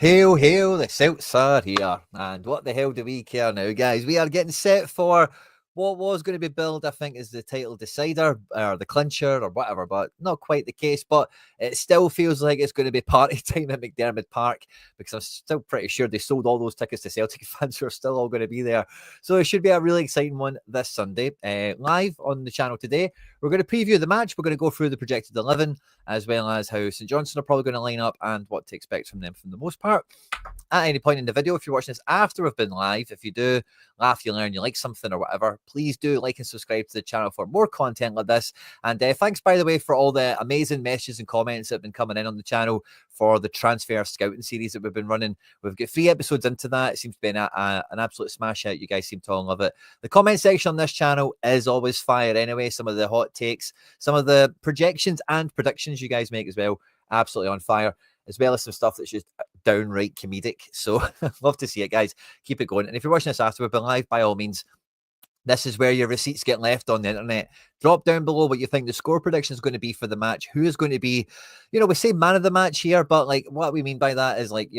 Hail, hail, the Celts are here. And what the hell do we care now, guys? We are getting set for what was going to be billed, I think, is the title decider or the clincher or whatever, but not quite the case. But it still feels like it's going to be party time at McDiarmid Park because I'm still pretty sure they sold all those tickets to Celtic fans who are still all going to be there. So it should be a really exciting one this Sunday. Live on the channel today, we're going to preview the match. We're going to go through the projected 11, as well as how St Johnstone are probably going to line up and what to expect from them for the most part. At any point in the video, if you're watching this after we've been live, if you do laugh, you learn, you like something or whatever, please do like and subscribe to the channel for more content like this. And thanks, by the way, for all the amazing messages and comments that have been coming in on the channel for the transfer scouting series that we've been running. We've got 3 episodes into that. It seems to be an absolute smash hit. You guys seem to all love it. The comment section on this channel is always fire anyway. Some of the hot takes, some of the projections and predictions you guys make as well, absolutely on fire, as well as some stuff that's just downright comedic. So love to see it, guys. Keep it going. And if you're watching this after we've been live, by all means, this is where your receipts get left on the internet. Drop down below what you think the score prediction is going to be for the match. Who is going to be, we say man of the match here, but like what we mean by that is like,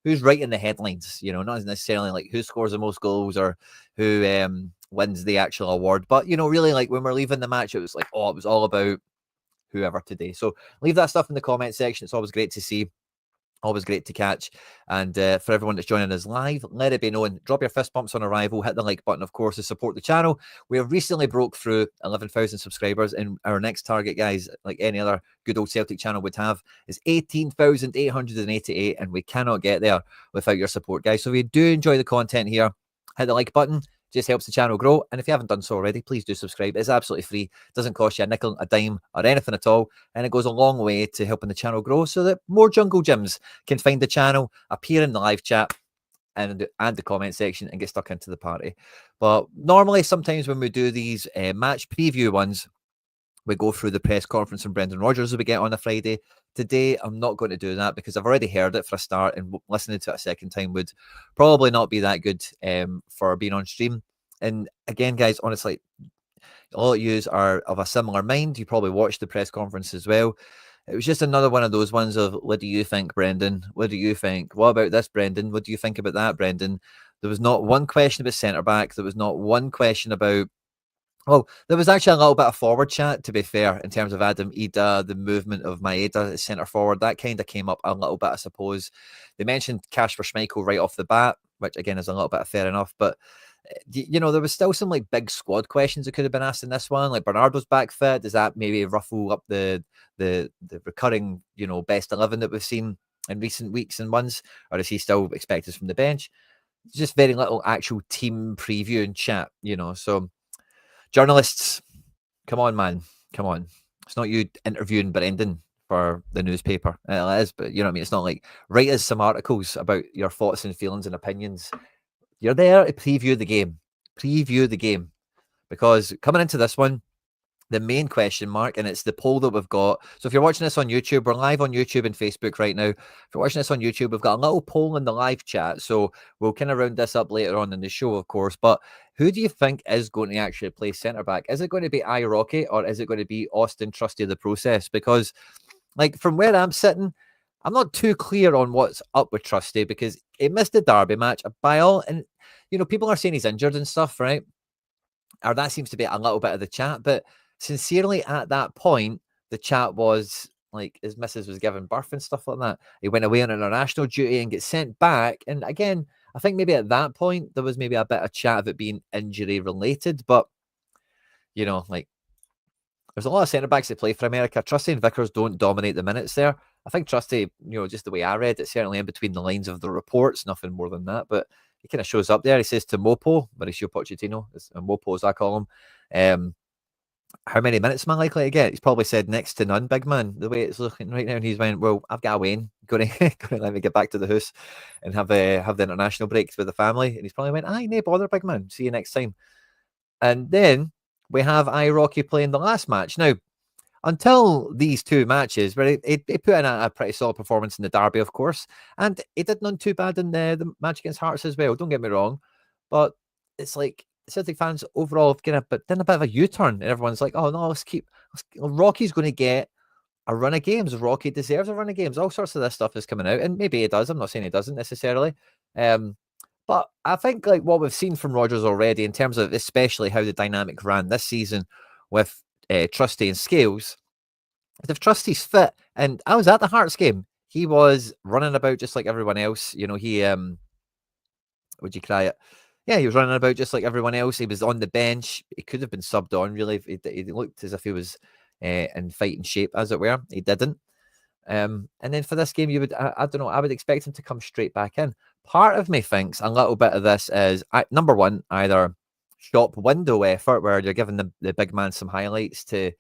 who's writing the headlines, not necessarily like who scores the most goals or who wins the actual award. But, really like when we're leaving the match, it was like, oh, it was all about whoever today. So leave that stuff in the comment section. It's always great to see. Always great to catch. And for everyone that's joining us live, let it be known. Drop your fist bumps on arrival. Hit the like button, of course, to support the channel. We have recently broke through 11,000 subscribers. And our next target, guys, like any other good old Celtic channel would have, is 18,888. And we cannot get there without your support, guys. So if you do enjoy the content here, hit the like button. Just helps the channel grow. And if you haven't done so already, please do subscribe. It's absolutely free. It doesn't cost you a nickel, a dime, or anything at all. And it goes a long way to helping the channel grow so that more Jungle Gyms can find the channel, appear in the live chat and the comment section and get stuck into the party. But normally, sometimes when we do these match preview ones, we go through the press conference from Brendan Rodgers that we get on a Friday. Today, I'm not going to do that because I've already heard it for a start, and listening to it a second time would probably not be that good for being on stream. And again, guys, honestly, all of you are of a similar mind. You probably watched the press conference as well. It was just another one of those ones of, what do you think, Brendan? What do you think? What about this, Brendan? What do you think about that, Brendan? There was not one question about centre-back. There was not one question about... Well, there was actually a little bit of forward chat, to be fair, in terms of Daizen Maeda, the movement of Maeda centre forward. That kind of came up a little bit, I suppose. They mentioned Kasper Schmeichel right off the bat, which again is a little bit fair enough. But, there was still some like big squad questions that could have been asked in this one. Like Bernardo's back fit. Does that maybe ruffle up the recurring, best 11 that we've seen in recent weeks and months? Or is he still expected from the bench? Just very little actual team preview and chat, so... Journalists, come on, man. Come on. It's not you interviewing Brendan for the newspaper. It is, but you know what I mean? It's not like, write us some articles about your thoughts and feelings and opinions. You're there to preview the game. Preview the game. Because coming into this one, the main question mark, and it's the poll that we've got. So if you're watching this on YouTube, we're live on YouTube and Facebook right now. If you're watching this on YouTube, we've got a little poll in the live chat. So we'll kind of round this up later on in the show, of course. But who do you think is going to actually play centre-back? Is it going to be Nawrocki or is it going to be Auston Trusty the process? Because, like, from where I'm sitting, I'm not too clear on what's up with Trusty because he missed the derby match by all. And, people are saying he's injured and stuff, right? Or that seems to be a little bit of the chat. But sincerely, at that point, the chat was like his missus was giving birth and stuff like that. He went away on international duty and gets sent back. And again, I think maybe at that point, there was maybe a bit of chat of it being injury related. But, like, there's a lot of centre-backs that play for America. Trusty and Vickers don't dominate the minutes there. I think Trusty, just the way I read it, certainly in between the lines of the reports, nothing more than that. But he kind of shows up there. He says to Mopo, Mauricio Pochettino, Mopo as I call him, how many minutes am I likely to get? He's probably said next to none, big man, the way it's looking right now. And he's went, well, I've got a Wayne. Going to let me get back to the house and have the international breaks with the family. And he's probably went, aye, no bother, big man. See you next time. And then we have Nawrocki playing the last match. Now, until these 2 matches, where he put in a pretty solid performance in the derby, of course. And he did none too bad in the match against Hearts as well. Don't get me wrong. But it's like, Celtic fans overall have done a bit of a U-turn, and everyone's like, "Oh no, Rocky's going to get a run of games. Rocky deserves a run of games. All sorts of this stuff is coming out, and maybe he does. I'm not saying he doesn't necessarily. But I think like what we've seen from Rodgers already in terms of especially how the dynamic ran this season with Trusty and Scales, if Trusty's fit, and I was at the Hearts game, he was running about just like everyone else. You know, he would you cry it? Yeah, he was running about just like everyone else. He was on the bench. He could have been subbed on, really. He looked as if he was in fighting shape, as it were. He didn't. And then for this game, you would, I don't know, I would expect him to come straight back in. Part of me thinks a little bit of this is, number one, either shop window effort where you're giving the big man some highlights to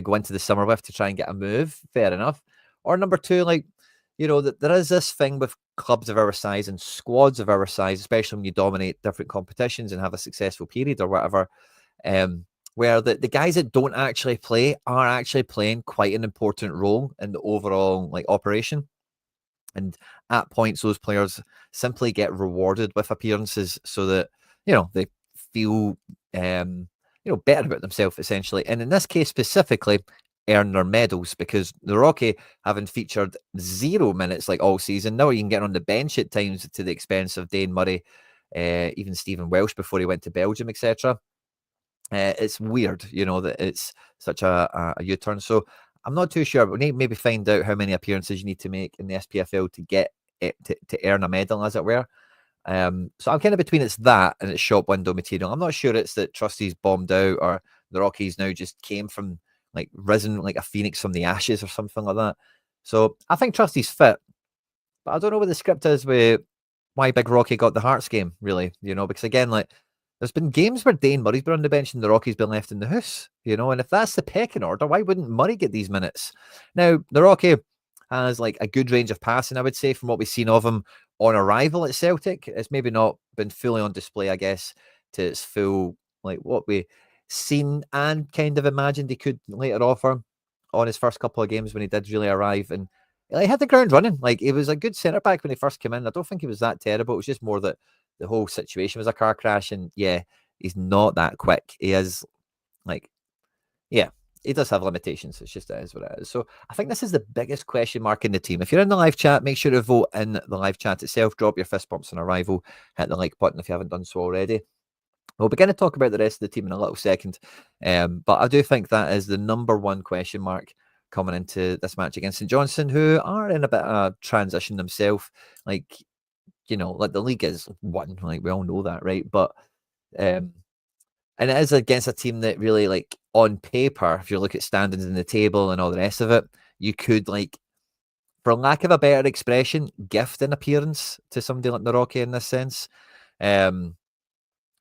go into the summer with to try and get a move. Fair enough. Or number two, like, you know, that there is this thing with clubs of our size and squads of our size, especially when you dominate different competitions and have a successful period or whatever, where the guys that don't actually play are actually playing quite an important role in the overall like operation. And at points, those players simply get rewarded with appearances so that, you know, they feel, better about themselves, essentially. And in this case specifically, earn their medals, because Nawrocki, having featured 0 minutes like all season, now you can get on the bench at times to the expense of Dane Murray, even Stephen Welsh before he went to Belgium, etc. It's weird, you know, that it's such a U-turn. So I'm not too sure, but we need to maybe find out how many appearances you need to make in the SPFL to get it to earn a medal, as it were. So I'm kind of between it's that and it's shop window material. I'm not sure it's that Trusty's bombed out or the Rockies now just came from like risen like a phoenix from the ashes or something like that. So I think Trusty's fit, but I don't know what the script is with why Big Rocky got the Hearts game, really, you know, because again, like there's been games where Dane Murray's been on the bench and the Rockies been left in the house, you know, and if that's the pecking order, why wouldn't Murray get these minutes? Now, the Rocky has like a good range of passing, I would say, from what we've seen of him on arrival at Celtic. It's maybe not been fully on display, I guess, to its full, like what we seen and kind of imagined he could later offer on his first couple of games when he did really arrive. And he had the ground running. Like, he was a good centre back when he first came in. I don't think he was that terrible. It was just more that the whole situation was a car crash. And yeah, he's not that quick. He is like, yeah, he does have limitations. It's just, it is what it is. So I think this is the biggest question mark in the team. If you're in the live chat, make sure to vote in the live chat itself. Drop your fist bumps on arrival. Hit the like button if you haven't done so already. We'll begin to talk about the rest of the team in a little second. But I do think that is the number one question mark coming into this match against St Johnstone, who are in a bit of transition themselves. Like, you know, like the league is one, like we all know that, right? But and it is against a team that really, like, on paper, if you look at standings in the table and all the rest of it, you could, like, for lack of a better expression, gift an appearance to somebody like Nawrocki in this sense.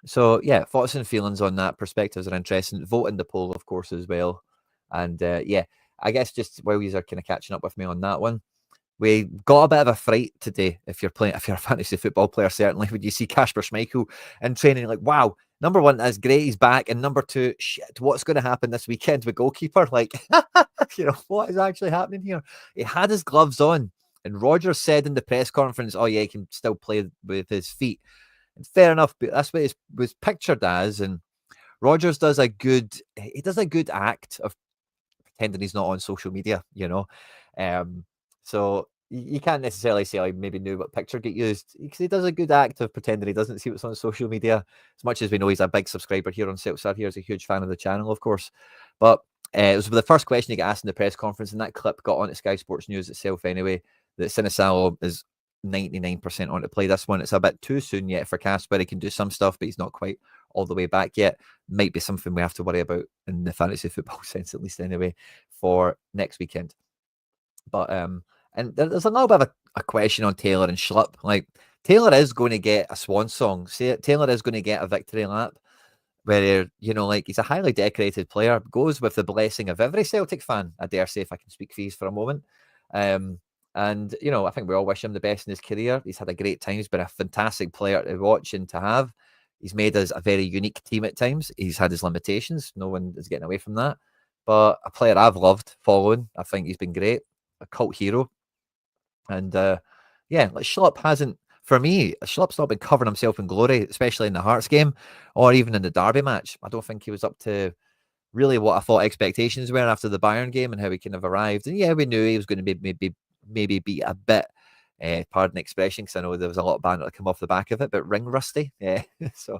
So yeah, thoughts and feelings on that. Perspectives are interesting. Vote in the poll, of course, as well. And yeah, I guess just while you are kind of catching up with me on that one, we got a bit of a fright today. If you're a fantasy football player, certainly when you see Kasper Schmeichel in training, like, wow, number one, that's great, he's back, and number two, shit, what's going to happen this weekend with goalkeeper? Like, you know, what is actually happening here? He had his gloves on, and Rodgers said in the press conference, "Oh yeah, he can still play with his feet." And fair enough, but that's what it was pictured as. And Rodgers does a good act of pretending he's not on social media, you know. So you can't necessarily say I maybe knew what picture get used, because he does a good act of pretending he doesn't see what's on social media. As much as we know he's a big subscriber here on Celtic here, he's a huge fan of the channel, of course. But it was the first question he got asked in the press conference, and that clip got on at Sky Sports News itself anyway, that Sinisalo is 99% on to play this one. It's a bit too soon yet for Kasper. He can do some stuff, but he's not quite all the way back yet. Might be something we have to worry about in the fantasy football sense, at least anyway, for next weekend. But and there's a little bit of a question on Taylor and Schlupp. Like, Taylor is going to get a swan song. Taylor is going to get a victory lap where, you know, like, he's a highly decorated player, goes with the blessing of every Celtic fan, I dare say, if I can speak for for a moment. And, you know, I think we all wish him the best in his career. He's had a great time. He's been a fantastic player to watch and to have. He's made us a very unique team at times. He's had his limitations. No one is getting away from that. But a player I've loved following. I think he's been great. A cult hero. And, yeah, like, Schlupp hasn't, for me, Schlupp's not been covering himself in glory, especially in the Hearts game or even in the Derby match. I don't think he was up to really what I thought expectations were after the Bayern game and how he kind of arrived. And yeah, we knew he was going to be maybe be a bit, pardon the expression, because I know there was a lot of banter that come off the back of it, but ring rusty. Yeah, so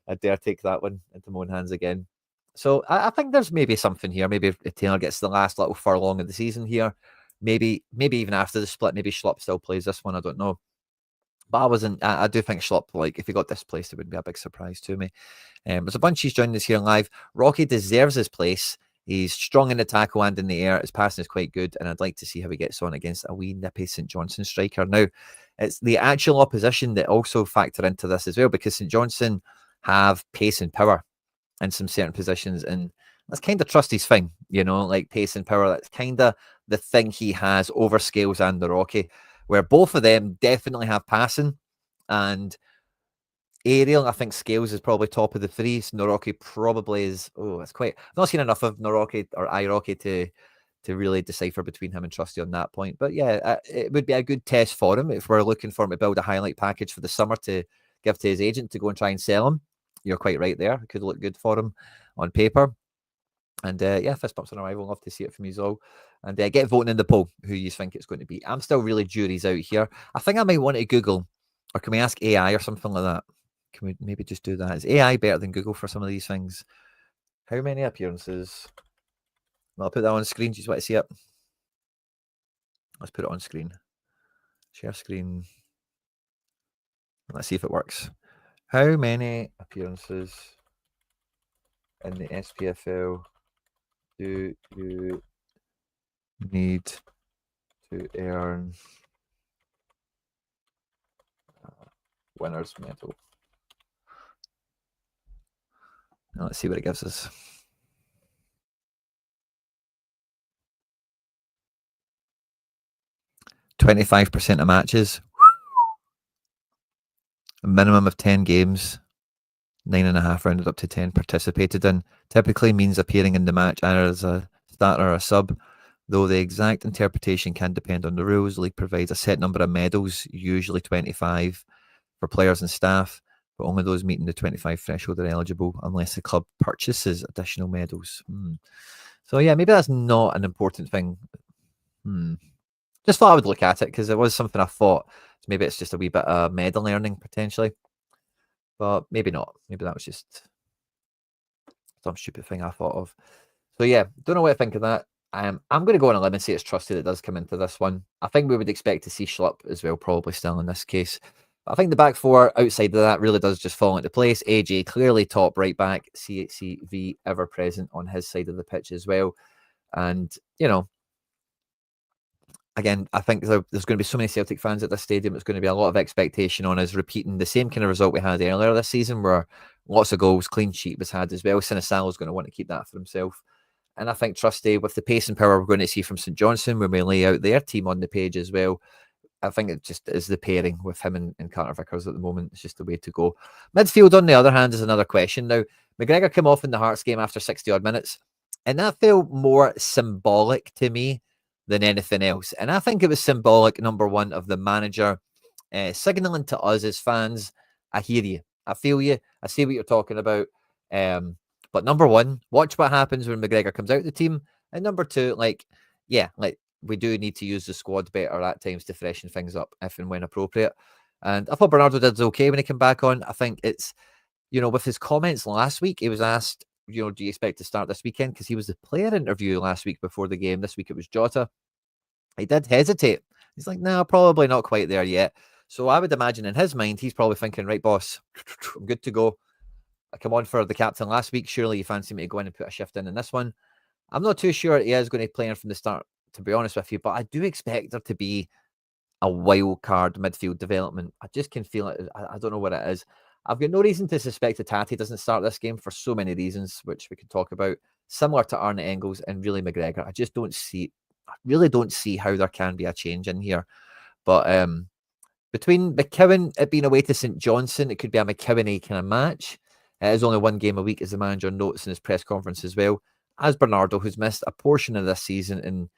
I dare take that one into my own hands again. So I think there's maybe something here. Maybe if Taylor gets the last little furlong of the season here, maybe even after the split, maybe Schlupp still plays this one. I don't know. But I do think Schlupp, like, if he got displaced, it would be a big surprise to me. There's a bunch he's joining us here live. Rocky deserves his place. He's strong in the tackle and in the air. His passing is quite good, and I'd like to see how he gets on against a wee nippy St Johnstone striker. Now, it's the actual opposition that also factor into this as well, because St Johnstone have pace and power in some certain positions, and that's kind of Trusty's thing, like pace and power. That's kind of the thing he has over Scales and Nawrocki, where both of them definitely have passing and aerial. I think Scales is probably top of the three. So Nawrocki probably is. Oh, it's quite. I've not seen enough of Nawrocki or Irocky to really decipher between him and Trusty on that point. But yeah, it would be a good test for him if we're looking for him to build a highlight package for the summer to give to his agent to go and try and sell him. You're quite right there. It could look good for him on paper. And yeah, fist bumps on arrival. Love to see it from you all. And get voting in the poll who you think it's going to be. I'm still really jury's out here. I think I might want to Google, or can we ask AI or something like that? Can we maybe just do that? Is AI better than Google for some of these things? How many appearances? Well, I'll put that on screen. Do you want to see it? Let's put it on screen. Share screen. Let's see if it works. How many appearances in the SPFL do you need to earn winner's medal? Now let's see what it gives us. 25% of matches, a minimum of 10 games, 9.5 rounded up to 10 participated in. Typically means appearing in the match either as a starter or a sub, though the exact interpretation can depend on the rules. The league provides a set number of medals, usually 25 for players and staff, but only those meeting the 25 threshold are eligible unless the club purchases additional medals. So yeah, maybe that's not an important thing. Just thought I would look at it because it was something I thought. So maybe it's just a wee bit of medal learning potentially, but maybe not. Maybe that was just some stupid thing I thought of. So yeah, don't know what I think of that. I'm going to go on a limb and say it's Trusty that does come into this one. I think we would expect to see Schlupp as well, probably still in this case. But I think the back four outside of that really does just fall into place. AJ clearly top right back, CHCV ever present on his side of the pitch as well. And, again, I think there's going to be so many Celtic fans at this stadium. It's going to be a lot of expectation on us repeating the same kind of result we had earlier this season, where lots of goals, clean sheet was had as well. Sinisalo is going to want to keep that for himself. And I think Trusty, with the pace and power we're going to see from St Johnstone when we lay out their team on the page as well, I think it just is the pairing with him and Carter Vickers at the moment. It's just the way to go. Midfield, on the other hand, is another question. Now, McGregor came off in the Hearts game after 60-odd minutes, and that felt more symbolic to me than anything else. And I think it was symbolic, number one, of the manager signalling to us as fans, I hear you, I feel you, I see what you're talking about. But number one, watch what happens when McGregor comes out of the team. And number two, we do need to use the squad better at times to freshen things up if and when appropriate. And I thought Bernardo did okay when he came back on. I think it's, with his comments last week, he was asked, do you expect to start this weekend? Because he was the player interview last week before the game. This week it was Jota. He did hesitate. He's like, no, probably not quite there yet. So I would imagine in his mind, he's probably thinking, right, boss, I'm good to go. I come on for the captain last week. Surely you fancy me to go in and put a shift in this one. I'm not too sure he is going to play in from the start, to be honest with you, but I do expect there to be a wild card midfield development. I just can feel it. I don't know what it is. I've got no reason to suspect that Tati doesn't start this game for so many reasons, which we can talk about, similar to Arne Engels and really McGregor. I just don't see, I really don't see how there can be a change in here. But between McKeown, it being away to St Johnstone, it could be a McKeown kind of match. It is only one game a week, as the manager notes in his press conference as well. As Bernardo, who's missed a portion of this season and,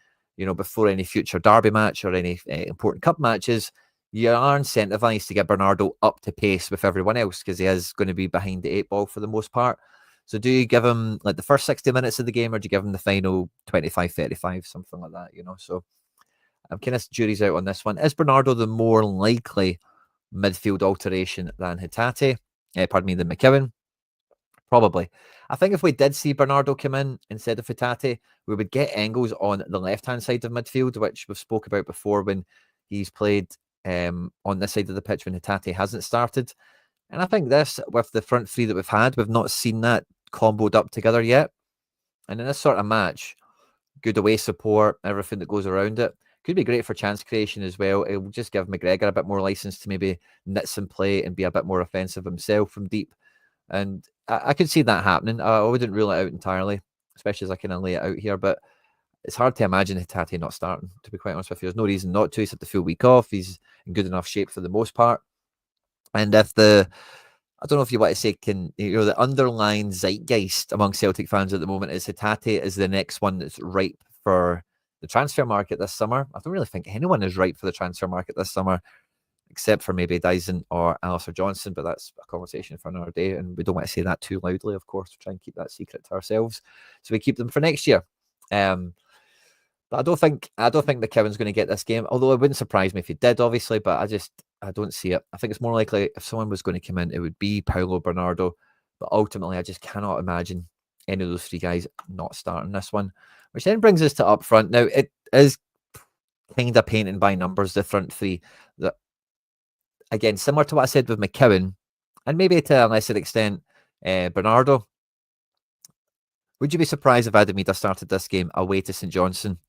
before any future derby match or any important cup matches, you are incentivized to get Bernardo up to pace with everyone else because he is going to be behind the 8 ball for the most part. So do you give him like the first 60 minutes of the game, or do you give him the final 25, 35, something like that, So I'm kind of jury's out on this one. Is Bernardo the more likely midfield alteration than Hatate? Pardon me, than McKeown? Probably. I think if we did see Bernardo come in instead of Hatate, we would get Engels on the left-hand side of midfield, which we've spoke about before when he's played on this side of the pitch when Hatate hasn't started. And I think this, with the front three that we've had, we've not seen that comboed up together yet. And in this sort of match, good away support, everything that goes around it, could be great for chance creation as well. It will just give McGregor a bit more license to maybe knit some play and be a bit more offensive himself from deep. And I could see that happening. I wouldn't rule it out entirely, especially as I kind of lay it out here. But it's hard to imagine Hatate not starting, to be quite honest with you. There's no reason not to. He's had the full week off. He's in good enough shape for the most part. And if I don't know if you want to say, the underlying zeitgeist among Celtic fans at the moment is Hatate is the next one that's ripe for the transfer market this summer. I don't really think anyone is ripe for the transfer market this summer, except for maybe Daizen or Alistair Johnson, but that's a conversation for another day, and we don't want to say that too loudly, of course. We try and keep that secret to ourselves, so we keep them for next year. But I don't think McKeown's going to get this game, although it wouldn't surprise me if he did, obviously, but I don't see it. I think it's more likely if someone was going to come in, it would be Paulo Bernardo, but ultimately I just cannot imagine any of those three guys not starting this one, which then brings us to up front. Now, it is kind of painting by numbers, the front three, that, again, similar to what I said with McKeown, and maybe to a lesser extent, Bernardo. Would you be surprised if Adam Maeda started this game away to St Johnstone?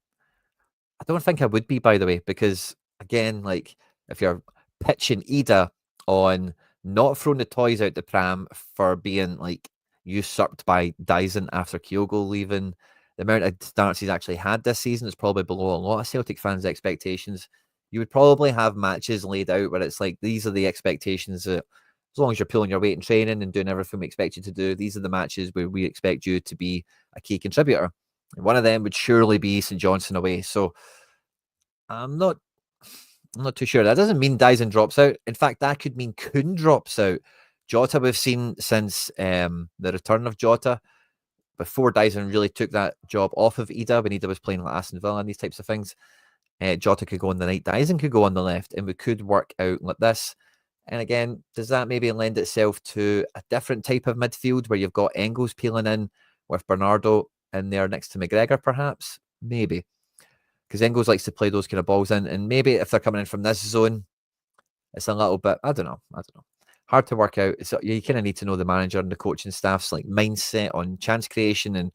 I don't think I would be, by the way, because, again, like, if you're pitching Ida on not throwing the toys out the pram for being, like, usurped by Daizen after Kyogo leaving, the amount of starts he's actually had this season is probably below a lot of Celtic fans' expectations. You would probably have matches laid out where it's like, these are the expectations that, as long as you're pulling your weight in training and doing everything we expect you to do, these are the matches where we expect you to be a key contributor. And one of them would surely be St Johnstone away. So I'm not too sure. That doesn't mean Daizen drops out. In fact, that could mean Kuhn drops out. Jota we've seen since the return of Jota, before Daizen really took that job off of Ida, when Ida was playing like Aston Villa and these types of things. Jota could go on the right, Daizen could go on the left, and we could work out like this. And again, does that maybe lend itself to a different type of midfield where you've got Engels peeling in with Bernardo in there next to McGregor, perhaps? Maybe. Because Engels likes to play those kind of balls in. And maybe if they're coming in from this zone, it's a little bit, I don't know. Hard to work out. So you kind of need to know the manager and the coaching staff's like mindset on chance creation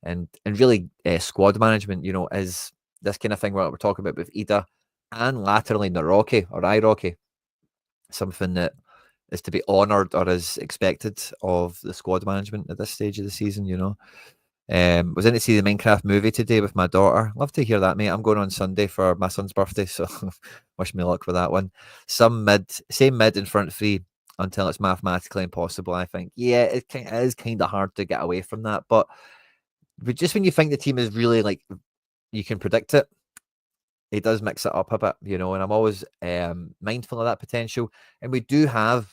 and really squad management, is this kind of thing where we're talking about with Ida and laterally Nawrocki or Irocky. Something that is to be honoured or is expected of the squad management at this stage of the season, Was in to see the Minecraft movie today with my daughter. Love to hear that, mate. I'm going on Sunday for my son's birthday, so wish me luck with that one. Same mid and front three until it's mathematically impossible, I think. Yeah, it is kind of hard to get away from that, but just when you think the team is really like, you can predict it, he does mix it up a bit, and I'm always mindful of that potential. And we do have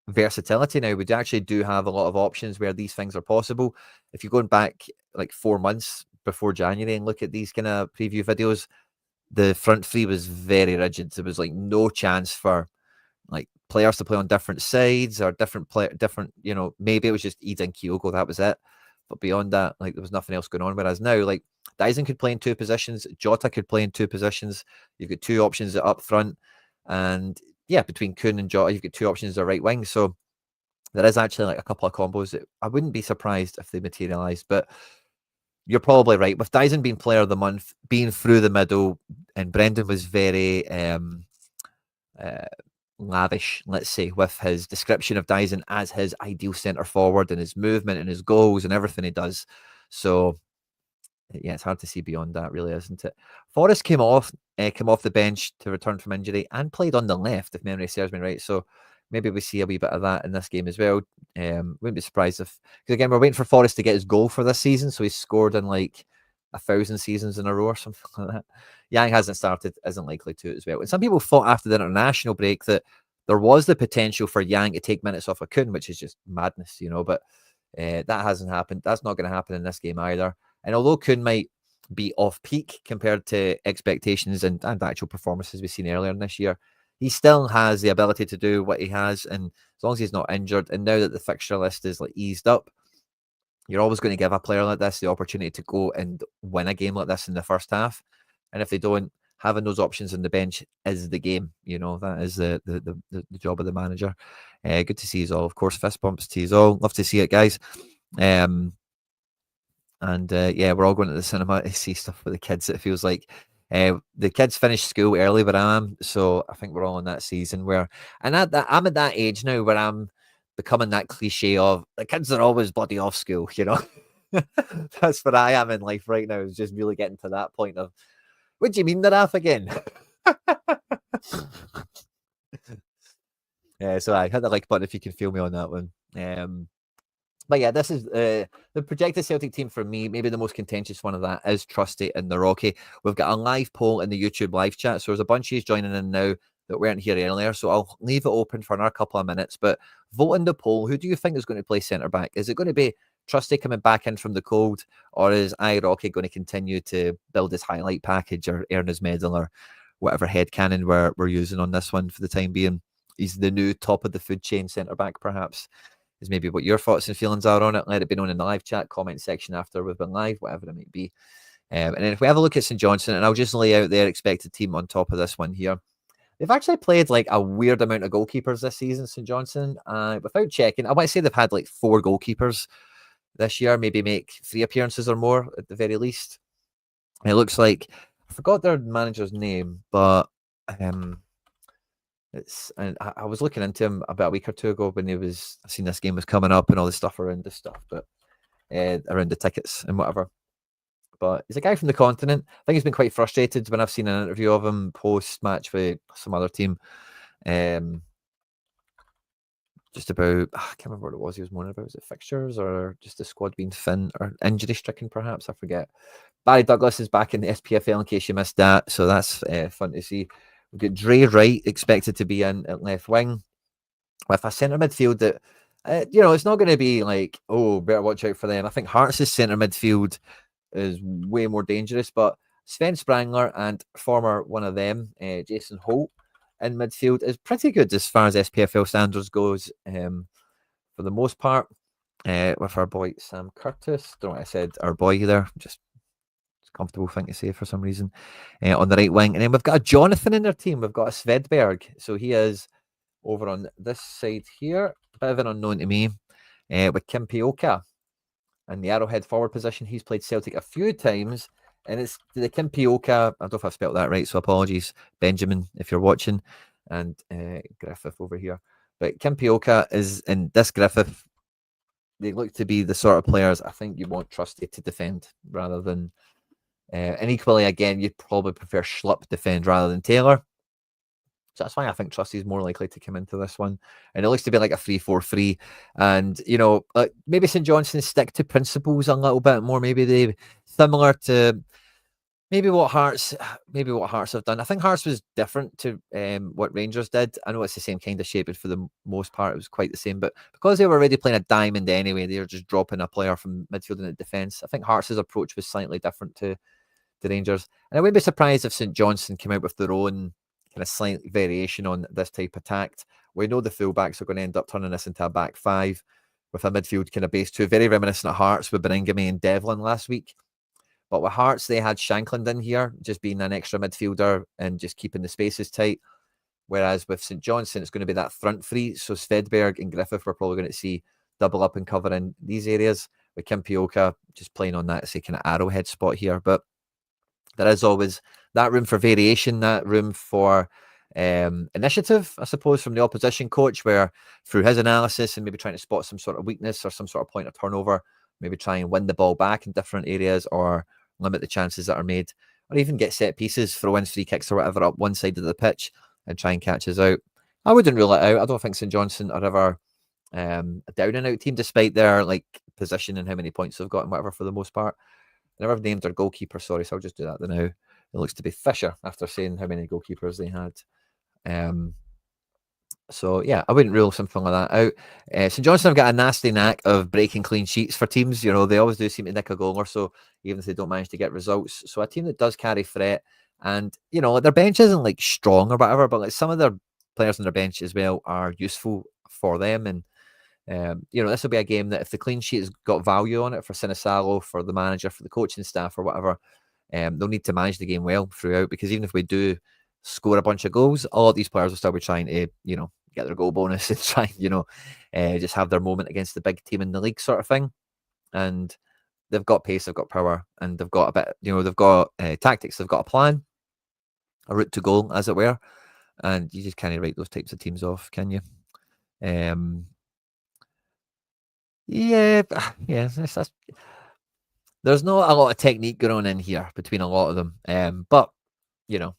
versatility now. We actually do have a lot of options where these things are possible. If you're going back like 4 months before January and look at these kind of preview videos, the front three was very rigid. There was like no chance for like players to play on different sides or different, maybe it was just Ida and Kyogo, that was it. But beyond that, like, there was nothing else going on. Whereas now, like, Daizen could play in 2 positions, Jota could play in 2 positions. You've got 2 options up front, and yeah, between Kuhn and Jota, you've got 2 options at right wing. So there is actually like a couple of combos that I wouldn't be surprised if they materialised. But you're probably right. With Daizen being player of the month, being through the middle, and Brendan was very lavish, let's say, with his description of Daizen as his ideal centre forward and his movement and his goals and everything he does. So yeah, it's hard to see beyond that, really, isn't it? Forrest came off the bench to return from injury and played on the left, if memory serves me right. So maybe we see a wee bit of that in this game as well. Wouldn't be surprised if, because again, we're waiting for Forrest to get his goal for this season, so he's scored in like 1,000 seasons in a row or something like that. Yang hasn't started, isn't likely to as well. And some people thought after the international break that there was the potential for Yang to take minutes off of Kuhn, which is just madness, but That hasn't happened. That's not going to happen in this game either. And although Kuhn might be off peak compared to expectations and actual performances we've seen earlier in this year, he still has the ability to do what he has. And as long as he's not injured, and now that the fixture list is like eased up, you're always going to give a player like this the opportunity to go and win a game like this in the first half. And if they don't, having those options on the bench is the game. You know, that is the job of the manager. Good to see you all. Of course, fist bumps to you all. Love to see it, guys. And yeah, we're all going to the cinema to see stuff with the kids. It feels like the kids finish school early where I am, so I think we're all in that season where, and I'm at that age now where I'm becoming that cliche of the kids are always bloody off school, you know. That's what I am in life right now. Is just really getting to that point of, what do you mean they're off again? Yeah, so I hit the like button if you can feel me on that one. But yeah, this is the projected Celtic team for me. Maybe the most contentious one of that is Trusty and Nawrocki. We've got a live poll in the YouTube live chat. So there's a bunch of you joining in now that weren't here earlier. So I'll leave it open for another couple of minutes. But vote in the poll. Who do you think is going to play centre back? Is it going to be Trusty coming back in from the cold? Or is Nawrocki going to continue to build his highlight package or earn his medal or whatever headcanon we're using on this one for the time being? He's the new top of the food chain centre back, perhaps. Is maybe what your thoughts and feelings are on it. Let it be known in the live chat, comment section after we've been live, whatever it might be. And then if we have a look at St Johnstone, and I'll just lay out their expected team on top of this one here. They've actually played like a weird amount of goalkeepers this season, St Johnstone. Without checking, I might say they've had like 4 goalkeepers this year, maybe make 3 appearances or more at the very least. And it looks like, I forgot their manager's name, but and I was looking into him about a week or two ago when I seen this game was coming up and all this stuff around this stuff, but around the tickets and whatever. But he's a guy from the continent. I think he's been quite frustrated when I've seen an interview of him post match with some other team. Just about, I can't remember what it was he was moaning about. Was it fixtures or just the squad being thin or injury stricken, perhaps? I forget. Barry Douglas is back in the SPFL in case you missed that. So that's fun to see. We've got Dre Wright expected to be in at left wing with a centre midfield that, it's not going to be like, oh, better watch out for them. I think Hearts' centre midfield is way more dangerous, but Sven Sprangler and former one of them, Jason Holt, in midfield is pretty good as far as SPFL standards goes for the most part. With our boy Sam Curtis, don't know what I said, our boy there, just comfortable thing to say for some reason, on the right wing. And then we've got a Jonathan in their team. We've got a Svedberg. So he is over on this side here. A bit of an unknown to me. With Kim Pioka in the Arrowhead forward position. He's played Celtic a few times. And it's the Kim Pioka. I don't know if I've spelled that right, so apologies, Benjamin, if you're watching. And Griffith over here. But Kim Pioka is in this Griffith. They look to be the sort of players I think you want Trusty to defend rather than... and equally, again, you'd probably prefer Schlupp defend rather than Taylor. So that's why I think Trusty's more likely to come into this one. And it looks to be like a 3-4-3. And, maybe St Johnstone stick to principles a little bit more. Maybe they similar to what Hearts have done. I think Hearts was different to what Rangers did. I know it's the same kind of shape, but for the most part, it was quite the same. But because they were already playing a diamond anyway, they were just dropping a player from midfield and defence. I think Hearts' approach was slightly different to the Rangers. And I wouldn't be surprised if St Johnstone came out with their own kind of slight variation on this type of tact. We know the fullbacks are going to end up turning this into a back 5 with a midfield kind of base 2, very reminiscent of Hearts with Beningame and Devlin last week. But with Hearts, they had Shankland in here, just being an extra midfielder and just keeping the spaces tight. Whereas with St Johnstone, it's going to be that front 3. So Svedberg and Griffith, we're probably going to see double up and cover in these areas, with Kim Pioka just playing on that, say, kind of arrowhead spot here. But there is always that room for variation, that room for initiative, I suppose, from the opposition coach, where through his analysis and maybe trying to spot some sort of weakness or some sort of point of turnover, maybe try and win the ball back in different areas or limit the chances that are made, or even get set pieces, throw-ins, free kicks or whatever up one side of the pitch and try and catch us out. I wouldn't rule it out. I don't think St Johnstone are ever a down-and-out team, despite their position and how many points they've got and whatever for the most part. I never named their goalkeeper, sorry, so I'll just do that now. It looks to be Fisher after saying how many goalkeepers they had. So yeah, I wouldn't rule something like that out. St Johnstone have got a nasty knack of breaking clean sheets for teams. You know, they always do seem to nick a goal or so, even if they don't manage to get results. So a team that does carry threat, and you know, their bench isn't like strong or whatever, but like some of their players on their bench as well are useful for them. And you know, this will be a game that if the clean sheet has got value on it for Sinisalo, for the manager, for the coaching staff, or whatever, they'll need to manage the game well throughout, because even if we do score a bunch of goals, all of these players will still be trying to, you know, get their goal bonus and try, you know, just have their moment against the big team in the league sort of thing. And they've got pace, they've got power, and they've got a bit, you know, they've got tactics, they've got a plan, a route to goal, as it were. And you just can't write those types of teams off, can you? Yeah, yeah. There's not a lot of technique going on in here between a lot of them. But you know,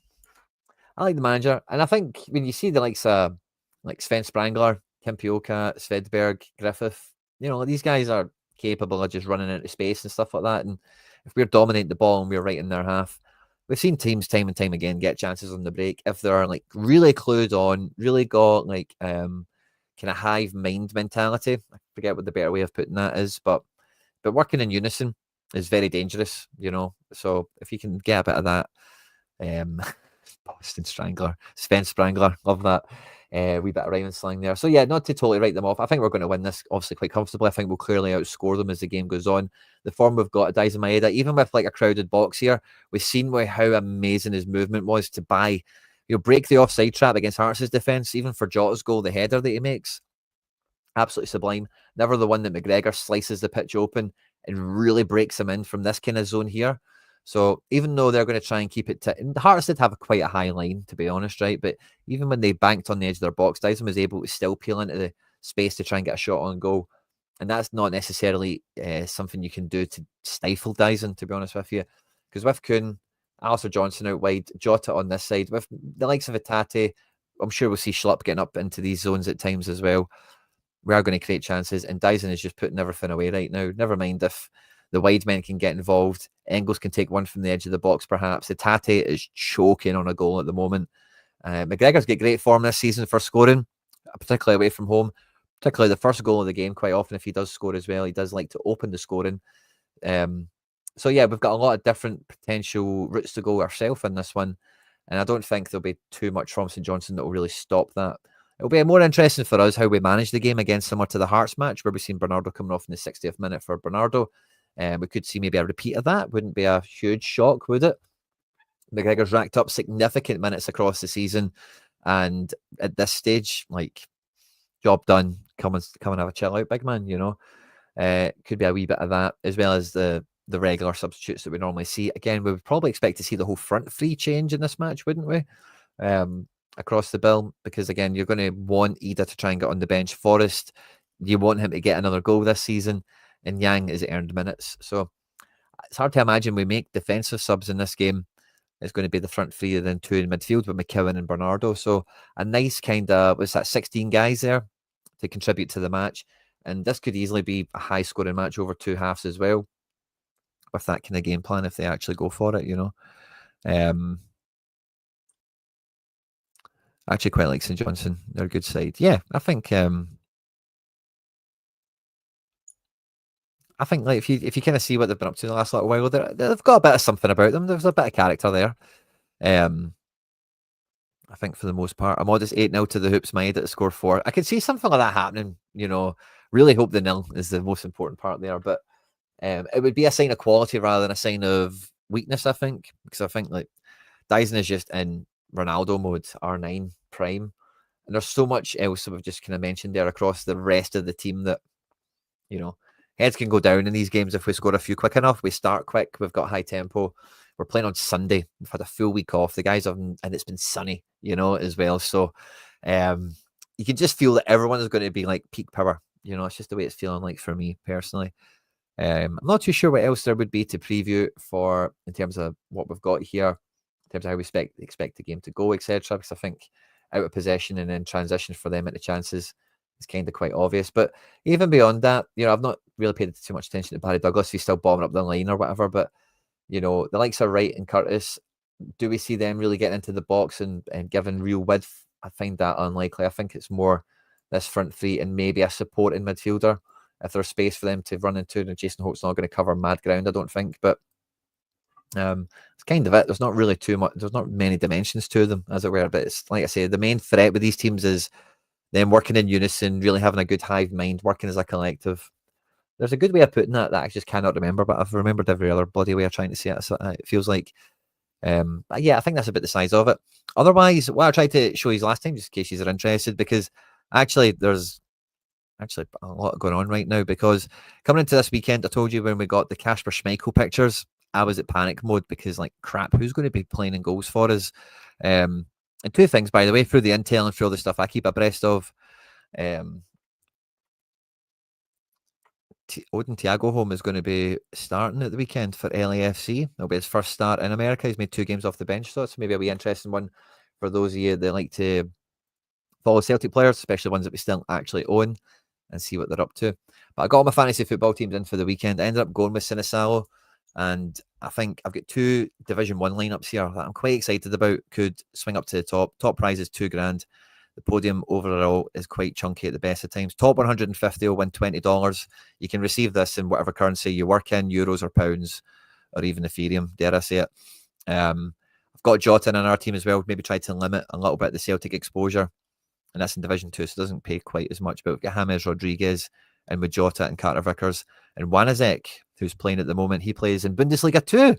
I like the manager, and I think when you see the likes of like Sven Sprangler, Kim Pioka, Svedberg, Griffith, you know, these guys are capable of just running into space and stuff like that. And if we're dominating the ball and we're right in their half, we've seen teams time and time again get chances on the break if they're like really clued on, really got like kind of hive mind mentality. I forget what the better way of putting that is, but working in unison is very dangerous, you know. So if you can get a bit of that, Boston Strangler, Sven Sprangler, love that. Wee bit of rhyming slang there. So yeah, not to totally write them off. I think we're going to win this obviously quite comfortably. I think we'll clearly outscore them as the game goes on. The form we've got at Daizen Maeda, even with like a crowded box here, we've seen how amazing his movement was to break the offside trap against Hearts' defence, even for Jota's goal, the header that he makes. Absolutely sublime. Never the one that McGregor slices the pitch open and really breaks him in from this kind of zone here. So even though they're going to try and keep it, the Hearts did have quite a high line, to be honest, right? But even when they banked on the edge of their box, Daizen was able to still peel into the space to try and get a shot on goal. And that's not necessarily something you can do to stifle Daizen, to be honest with you. Because with Kuhn, Alistair Johnson out wide, Jota on this side, with the likes of Itate, I'm sure we'll see Schlupp getting up into these zones at times as well. We are going to create chances, and Daizen is just putting everything away right now. Never mind if the wide men can get involved. Engels can take one from the edge of the box, perhaps. Itate is choking on a goal at the moment. McGregor's got great form this season for scoring, particularly away from home, particularly the first goal of the game. Quite often, if he does score as well, he does like to open the scoring. So yeah, we've got a lot of different potential routes to go ourselves in this one, and I don't think there'll be too much from St Johnstone that will really stop that. It'll be more interesting for us how we manage the game again, similar to the Hearts match, where we've seen Bernardo coming off in the 60th minute for Bernardo. We could see maybe a repeat of that. Wouldn't be a huge shock, would it? McGregor's racked up significant minutes across the season, and at this stage, like, job done. Come and have a chill out, big man. You know, could be a wee bit of that, as well as the regular substitutes that we normally see. Again, we would probably expect to see the whole front three change in this match, wouldn't we? Across the bill, because again, you're going to want Ida to try and get on the bench. Forrest, you want him to get another goal this season, and Yang is earned minutes. So it's hard to imagine we make defensive subs in this game. It's going to be the front three and then two in midfield with McKeown and Bernardo. So a nice kind of, was that 16 guys there to contribute to the match. And this could easily be a high scoring match over two halves as well, with that kind of game plan if they actually go for it, you know. I actually quite like St Johnstone. They're a good side. Yeah, I think like if you kind of see what they've been up to in the last little while, they've got a bit of something about them. There's a bit of character there. I think for the most part, I'm modest 8-0 to the Hoops Maeda to score 4. I could see something like that happening. You know, really hope the nil is the most important part there. But it would be a sign of quality rather than a sign of weakness, I think, because I think like Daizen is just in Ronaldo mode, R9 prime, and there's so much else that we've just kind of mentioned there across the rest of the team that, you know, heads can go down in these games if we score a few quick enough. We start quick, we've got high tempo. We're playing on Sunday. We've had a full week off. The guys have, and it's been sunny, you know, as well. So you can just feel that everyone is going to be like peak power. You know, it's just the way it's feeling like for me personally. I'm not too sure what else there would be to preview for in terms of what we've got here, in terms of how we expect the game to go, etc. Because I think out of possession and then transition for them into chances is kind of quite obvious. But even beyond that, you know, I've not really paid too much attention to Barry Douglas. He's still bombing up the line or whatever. But, you know, the likes of Wright and Curtis, do we see them really getting into the box and giving real width? I find that unlikely. I think it's more this front three and maybe a supporting midfielder if there's space for them to run into. And Jason Holt's not going to cover mad ground, I don't think. But it's kind of it. There's not really too much. There's not many dimensions to them, as it were. But it's like I say, the main threat with these teams is them working in unison, really having a good hive mind, working as a collective. There's a good way of putting that I just cannot remember, but I've remembered every other bloody way of trying to say it. So it feels like, but yeah, I think that's about the size of it. Otherwise, what I tried to show you last time, just in case you're interested, because actually there's actually a lot going on right now. Because coming into this weekend, I told you when we got the Kasper Schmeichel pictures, I was at panic mode because, like, crap, who's going to be playing in goals for us? And two things, by the way, through the intel and through all the stuff I keep abreast of. Odin Thiago Home is going to be starting at the weekend for LAFC. It'll be his first start in America. He's made 2 games off the bench, so it's maybe a wee interesting one for those of you that like to follow Celtic players, especially ones that we still actually own, and see what they're up to. But I got all my fantasy football teams in for the weekend. I ended up going with Sinisalo, and I think I've got 2 Division 1 lineups here that I'm quite excited about. Could swing up to the top. Top prize is $2,000. The podium overall is quite chunky at the best of times. Top 150 will win $20. You can receive this in whatever currency you work in, euros or pounds, or even Ethereum, dare I say it. I've got Jota in our team as well. Maybe try to limit a little bit the Celtic exposure. And that's in Division 2, so it doesn't pay quite as much. But we've got James Rodriguez and with Jota and Carter Vickers. And Wanizek, who's playing at the moment, he plays in Bundesliga 2.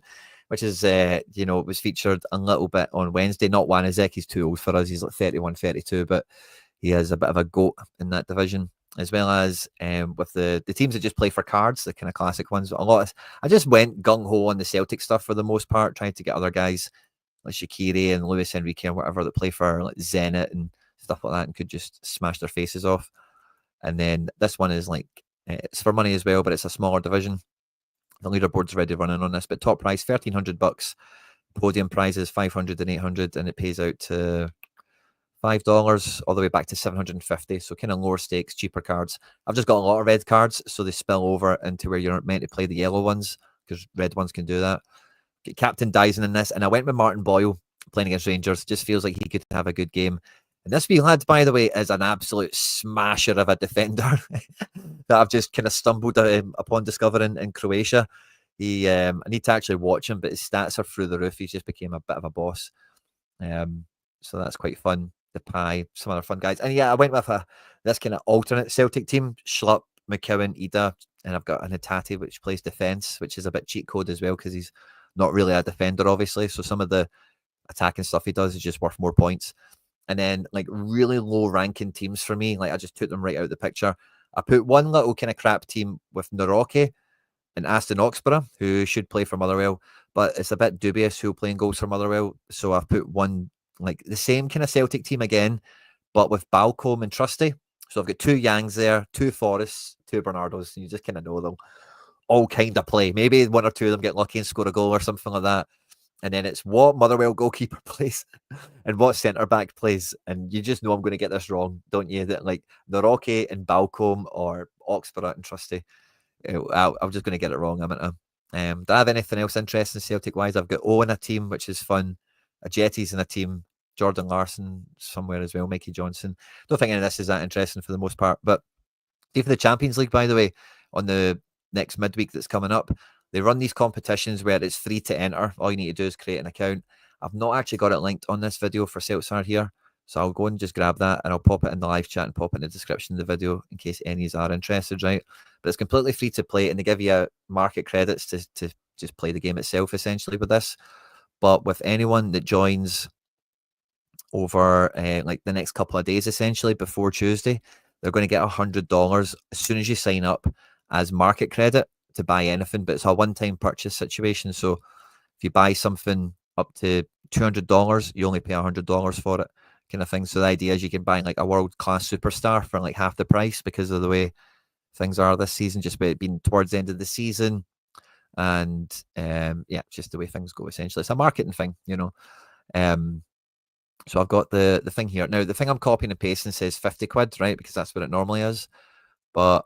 Which is, was featured a little bit on Wednesday. Not Wanizek, he's too old for us. He's like 31, 32, but he is a bit of a goat in that division, as well as with the teams that just play for cards, the kind of classic ones. I just went gung-ho on the Celtic stuff for the most part, trying to get other guys like Shaqiri and Luis Enrique and whatever that play for like Zenit and stuff like that and could just smash their faces off. And then this one is like, it's for money as well, but it's a smaller division. The leaderboard's already running on this, but top prize $1,300, podium prizes $500 and $800, and it pays out to $5 all the way back to $750. So kind of lower stakes, cheaper cards. I've just got a lot of red cards, so they spill over into where you're meant to play the yellow ones because red ones can do that. Get Captain Daizen in this, and I went with Martin Boyle playing against Rangers. Just feels like he could have a good game. And this wee lad, by the way, is an absolute smasher of a defender that I've just kind of stumbled upon discovering in Croatia. I need to actually watch him, but his stats are through the roof. He's just became a bit of a boss. So that's quite fun. Depay, some other fun guys. And yeah, I went with this kind of alternate Celtic team, Schlupp, McCowan, Ida, and I've got an Hatate, which plays defence, which is a bit cheat code as well, because he's not really a defender, obviously. So some of the attacking stuff he does is just worth more points. And then like really low ranking teams for me, like I just took them right out of the picture. I put one little kind of crap team with Nawrocki and Aston Oxborough, who should play for Motherwell, but it's a bit dubious who'll play in goals for Motherwell. So I've put one, like the same kind of Celtic team again, but with Balcombe and Trusty. So I've got 2 Yangs there, 2 Forests, 2 Bernardos, and you just kind of know them all kind of play. Maybe one or two of them get lucky and score a goal or something like that. And then it's what Motherwell goalkeeper plays and what centre-back plays. And you just know I'm going to get this wrong, don't you? That like Nawrocki and Balcombe or Oxford and Trusty. I'm just going to get it wrong. Do I have anything else interesting Celtic-wise? I've got O in a team, which is fun. A Jetty's in a team. Jordan Larson somewhere as well. Mikey Johnson. Don't think any of this is that interesting for the most part. But see for the Champions League, by the way, on the next midweek that's coming up, they run these competitions where it's free to enter. All you need to do is create an account. I've not actually got it linked on this video for Celtsar here, so I'll go and just grab that and I'll pop it in the live chat and pop it in the description of the video in case any are interested, right? But it's completely free to play and they give you market credits to just play the game itself essentially with this. But with anyone that joins over like the next couple of days essentially before Tuesday, they're going to get $100 as soon as you sign up as market credit to buy anything, but it's a one-time purchase situation. So if you buy something up to $200, you only pay $100 for it, kind of thing. So the idea is you can buy like a world-class superstar for like half the price because of the way things are this season, just being towards the end of the season. And yeah, just the way things go essentially. It's a marketing thing, you know. So I've got the thing here. Now, the thing I'm copying and pasting says 50 quid, right? Because that's what it normally is. But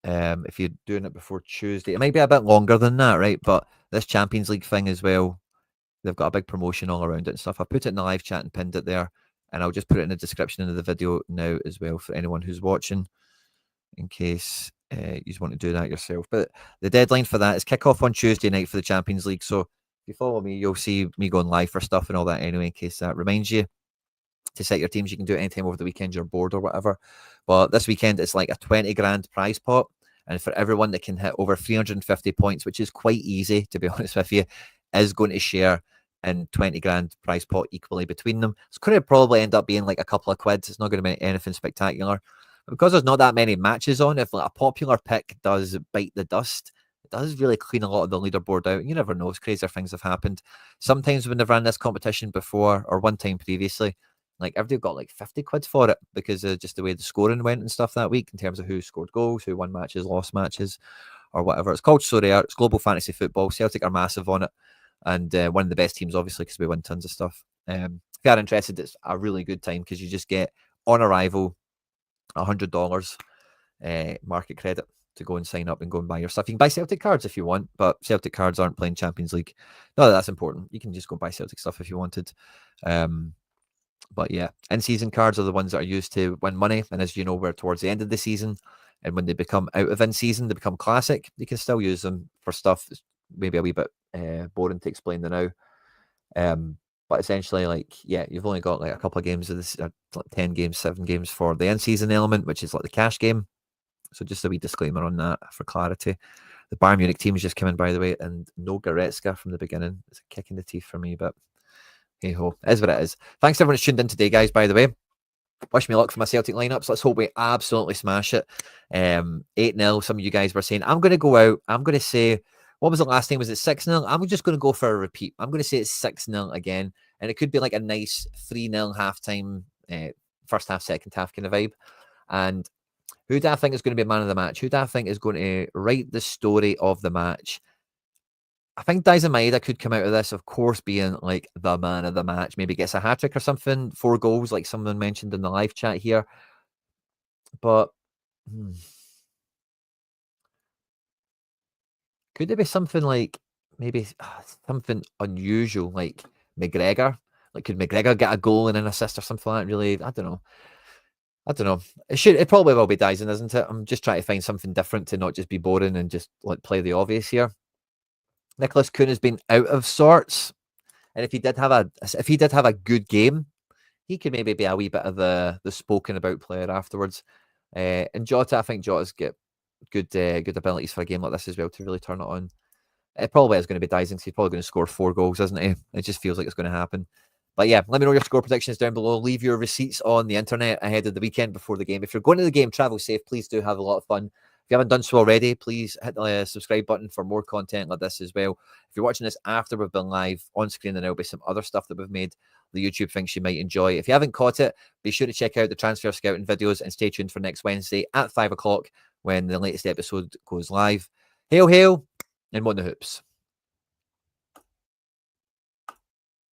if you're doing it before Tuesday, it might be a bit longer than that, right? But this Champions League thing as well, they've got a big promotion all around it and stuff. I put it in the live chat and pinned it there. and I'll just put it in the description of the video now as well for anyone who's watching, in case you want to do that yourself. But the deadline for that is kick-off on Tuesday night for the Champions League. So if you follow me, you'll see me going live for stuff and all that anyway, in case that reminds you to set your teams. You can do it anytime over the weekend you're bored or whatever. But this weekend, it's like a 20 grand prize pot. And for everyone that can hit over 350 points, which is quite easy, to be honest with you, is going to share in 20 grand prize pot equally between them. It's going to probably end up being like a couple of quid. It's not going to be anything spectacular. Because there's not that many matches on, if like a popular pick does bite the dust, it does really clean a lot of the leaderboard out. You never know, crazier things have happened. Sometimes when they've ran this competition before, or one time previously, like everybody got like 50 quid for it because of just the way the scoring went and stuff that week in terms of who scored goals, who won matches, lost matches, or whatever. It's called So Rare. It's global fantasy football. Celtic are massive on it, and one of the best teams, obviously, because we win tons of stuff. If you are interested, it's a really good time because you just get, on arrival, $100 market credit to go and sign up and go and buy your stuff. You can buy Celtic cards if you want, but Celtic cards aren't playing Champions League. No, that's important. You can just go buy Celtic stuff if you wanted. But yeah, in-season cards are the ones that are used to win money. And as you know, we're towards the end of the season. And when they become out of in-season, they become classic. You can still use them for stuff that's maybe a wee bit boring to explain the now. But essentially, like, yeah, you've only got like a couple of games of this, like 10 games, 7 games for the in-season element, which is like the cash game. So just a wee disclaimer on that for clarity. The Bayern Munich team is just coming, by the way, and no Goretzka from the beginning. It's a kick in the teeth for me, but hey ho, it is what it is. Thanks to everyone who's tuned in today, guys, by the way. Wish me luck for my Celtic lineups. Let's hope we absolutely smash it. 8-0. Some of you guys were saying, I'm going to go out. I'm going to say, what was the last time? Was it 6-0? I'm just going to go for a repeat. I'm going to say it's 6-0 again. And it could be like a nice 3-0 halftime, first half, second half kind of vibe. And who do I think is going to be man of the match? Who do I think is going to write the story of the match? I think Daizen Maeda could come out of this, of course, being like the man of the match. Maybe gets a hat-trick or something, 4 goals, like someone mentioned in the live chat here. But could there be something like maybe something unusual, like McGregor? Like, could McGregor get a goal and an assist or something like that? Really, I don't know. It probably will be Daizen, isn't it? I'm just trying to find something different to not just be boring and just like play the obvious here. Nicholas Kuhn has been out of sorts, and if he did have a good game, he could maybe be a wee bit of the spoken about player afterwards. And Jota, I think Jota's got good abilities for a game like this as well to really turn it on. It probably is going to be Daizen. He's probably going to score 4 goals, isn't he? It just feels like it's going to happen. But yeah, let me know your score predictions down below. Leave your receipts on the internet ahead of the weekend before the game. If you're going to the game, travel safe. Please do have a lot of fun. If you haven't done so already, please hit the subscribe button for more content like this as well. If you're watching this after we've been live on screen, then there'll be some other stuff that we've made the YouTube thinks you might enjoy. If you haven't caught it, be sure to check out the transfer scouting videos and stay tuned for next Wednesday at 5 o'clock when the latest episode goes live. Hail, hail, and what the hoops.